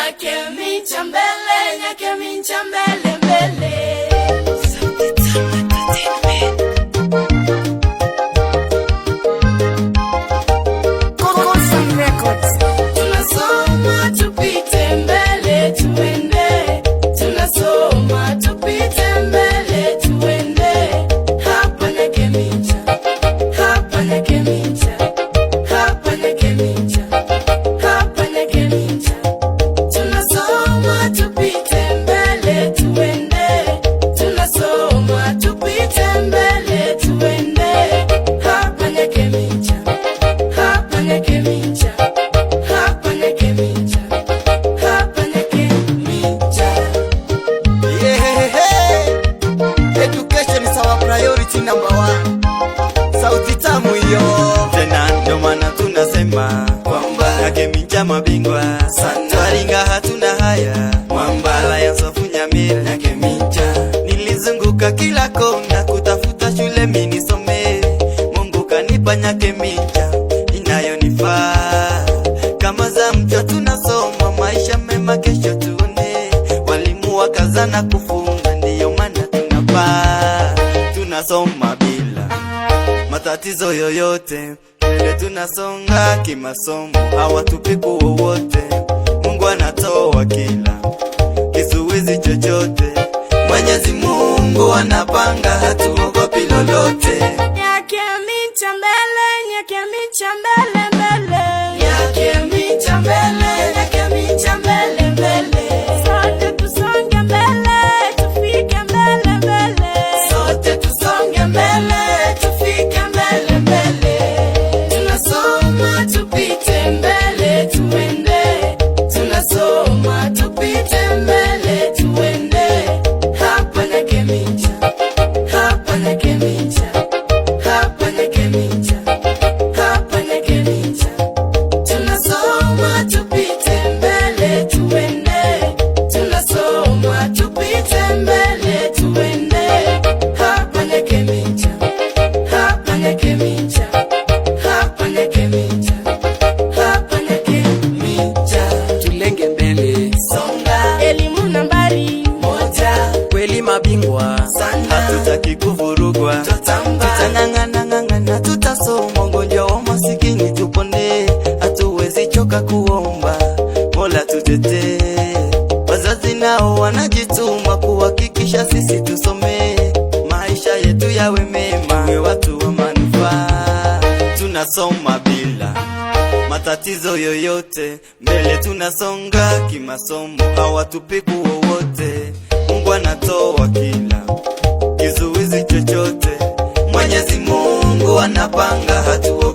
Nyake mincha mbele, nyake mincha mbele mbele. Tunasoma tupite mbele tuende, tunasoma tupite mbele tuende. Hapa nyake mincha, hapa nyake mincha, hapa nyake mincha, hapa nyake mincha. Tunasoma tupite mbele tuende, tunasoma tupite mbele tuende. Hapa nyake mincha, hapa nyake mincha, hapa nyake mincha, hapa nyake mincha. Education is our priority number 1. Sauti tamu hiyo. Tena ndo maana tunasema kwamba Nyake mincha mabingwa sana. Twaringa hatuna haya, mwambala ya Sofunya Mila. Nyake mincha nilizunguka kila kona kutafuta shule mimi nisome. Mungu kanipa Nyake mincha inayonifaa. Kama za mcha tunasoma maisha mema kesho tuone. Walimu wakazana kufunga ndiyo maana tunapaa. Tunasoma bila matatizo yoyote, mbele tunasonga kimasomo, hawatupi wowote. Mungu anatoa kila kizuizi chochote. Mwenyezi Mungu anapanga, hatuogopi lolote. Nyake mincha mbele, nyake mincha mbele mbele. Nyake mincha mbele, nyake mincha mbele mbele. Sote tusonge mbele, tufike mbele mbele. Sote tusonge mbele, tufike mbele mbele. Tunasoma tupite mbele tuende, tunasoma tupite mbele tuende. Hapa nyake mincha, hapa nyake mincha, hapa nyake mincha, hapa nyake mincha. Tunasoma tupite mbele tuende, tunasoma tupite mbele tuende. Hapa nyake mincha, hapa nyake mincha, hapa nyake mincha, hapa nyake mincha. Tulenge mbele, Songa elimu nambari 1, kweli mabingwa sana Hatutaki kuvurugwa, tutamba. tutang'ang'ana, tutasoma. Ugonjwa wa masikini tupone, hatuwezi choka kuomba, Mola tutetee. Wazazi nao wanajituma kuhakikisha sisi tusome, maisha yetu yawe mema, we watu wa manufaa. Tunasoma bila matatizo yoyote, mbele tunasonga kimasomo, hawatupi wowote. Mungu anatoa kila kizuizi chochote. Mwenyezi Mungu anapanga, hatuogopi